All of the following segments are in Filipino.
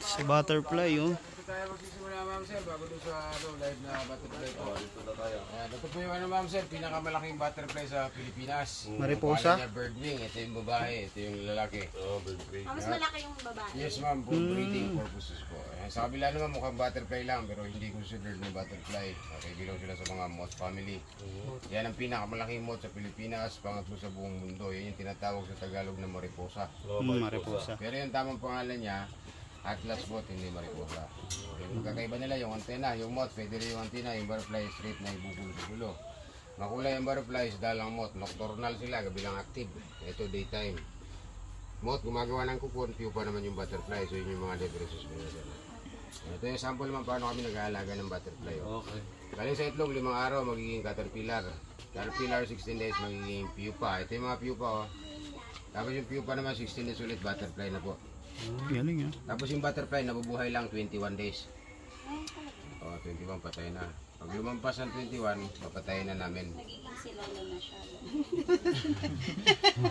Sa butterfly, oh. Ito tayo magsisimula, ma'am sir, bago doon sa live na butterfly po. Ayan, ito po yung ma'am sir, pinakamalaking butterfly sa Pilipinas. Mariposa? Pangalan niya birdwing. Ito yung babae, ito yung lalaki. Mas malaki yung babae. Yes ma'am, for breeding purposes po. Ayan, sa kabila naman mukhang butterfly lang, pero hindi considered na butterfly. Okay, belong sila sa mga moth family. Yan ang pinakamalaking moth sa Pilipinas, pangatlo sa buong mundo. Yan yung tinatawag sa Tagalog na mariposa. Mariposa. Pero yung tamang pangalan niya, Atlas moth, hindi mariposa. Yung kakaiba nila, yung antena, yung moth, pwede rin yung antena, yung butterfly straight na ibubulong sa dulo. Makulay yung butterfly, dalang moth, nocturnal sila, gabi lang active. Ito daytime. Moth, gumagawa ng kupon, pupa naman yung butterfly, so yun yung mga differences nila. Ito yung sample naman paano kami nag-aalaga ng butterfly. Okay. Galing sa itlog, 5 araw, magiging caterpillar. Caterpillar, 16 days, magiging pupa. Ito yung mga pupa, oh. Tapos yung pupa naman, 16 days ulit, butterfly na po. Galing, ah. Tapos yung butterfly, nabubuhay lang 21 days. O, 21, patay na. Pag lumampas ng 21, papatayin na namin. Nagiging silolo na siya.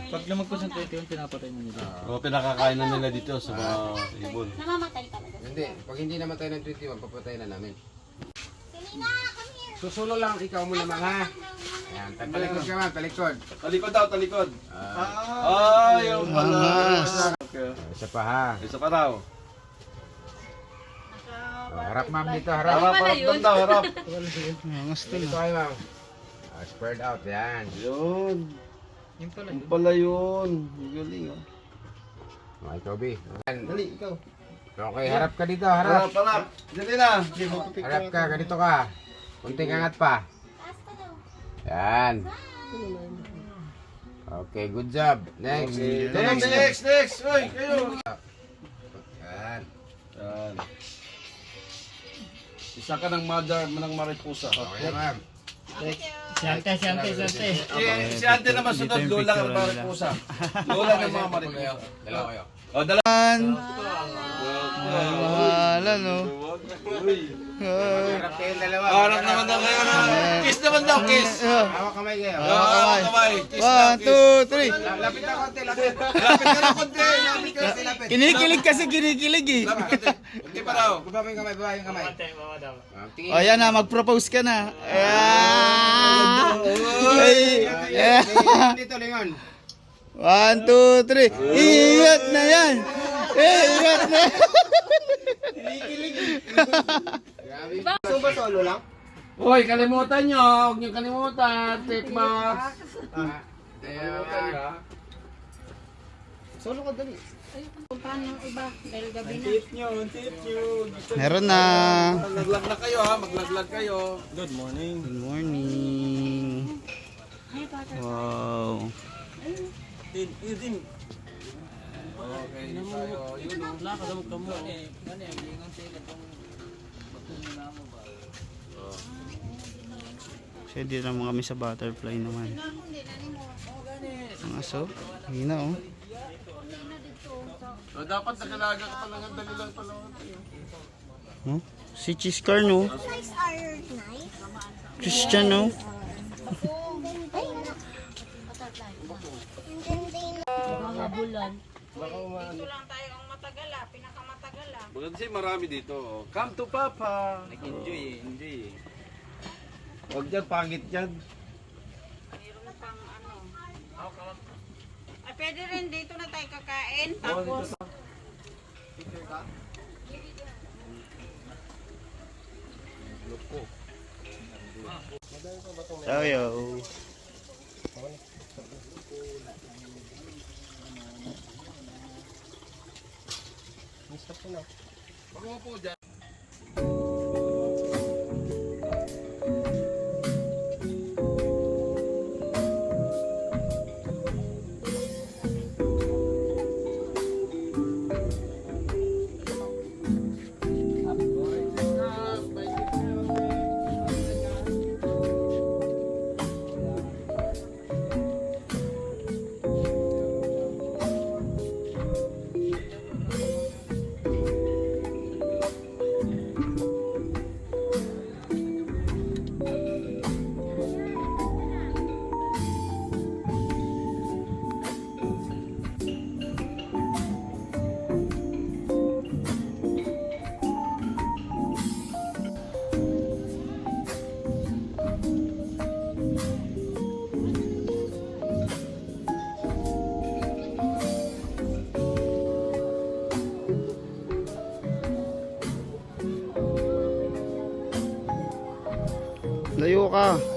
Pag lumagpas ng 21, pinapatay mo nila. O, pinakakain na nila dito sa mga ibon. Namamatay talaga. Hindi, pag hindi namatay ng 21, papatayin na namin. Selena, come here. Susulo lang, ikaw muna mga ha. Ayan, talikod ka man, talikod. Talikod daw, talikod. Yung Angas. Okay. Isa pa ha. Isa pa daw. Harap ma'am dito, harap. Harap daw, harap. Angas to, Dito ah. kayo ma'am. Spread out, yan. Yun. Yung pala. Yung pala yun. Yung galing, oh. Okay, Toby. Dali, ikaw. Okay, harap ka dito, harap. Harap. Dali na. Harap ka, ganito ka. Kunting angat pa. Taas pa daw. Yan. Okay, good job. Next. Next. Uy, kayo. Yan. Yan. Isa ka ng mother ng mariposa. Okay na ma'am. Siyante. Si Ante naman sunod, Dito yung lola ng picture nila. mariposa. Lola ng mga mariposa. Dalawa kayo. O, dala. Wala, no? Harap kayong dalawa. Harap naman daw kayo na. Kiss naman daw, kiss. Hawak kamay kayo. Hawak kamay. Kiss daw, 1, kiss. 2, 3. Lapit na konti, lapit. Lapit ka na konti. Lapit ka konti, lapit. Kinikilig kasi, kinikilig, eh. Lapit ka konti. Konti pa daw. Baba mo yung kamay, baba yung kamay. Tingin. O, yan na, mag-propose ka na. Ayan. Ay, Ayan. Dito, lingon. 1, 2, 3. Ingat na yan. Ingat na yan. Grabe. Hoy, kalimutan nyo. Huwag nyo kalimutan. Take mask. Ayan. Kung paano yung iba, dahil gabi na. Meron na. Maglaglag na kayo ha. Maglaglag kayo. Good morning. Ay, bata. Wow. Okay, tayo. Yun o. Kasi di naman kami sa butterfly naman. Ang aso. Hina, oh. So, dapat nagalaga ka pa lang. Ang dali lang pala. Oh, si Chiscar, no? Nice are nice. Christian, no? Mga bulan. Maganda siya marami dito. oh. Come to Papa. Enjoy. Huwag dyan, pangit dyan. Mayroon pang ano. Ay, pwede rin dito na tayo kakain. Tapos, Tayo. Huwag mo po dyan. Layo ka.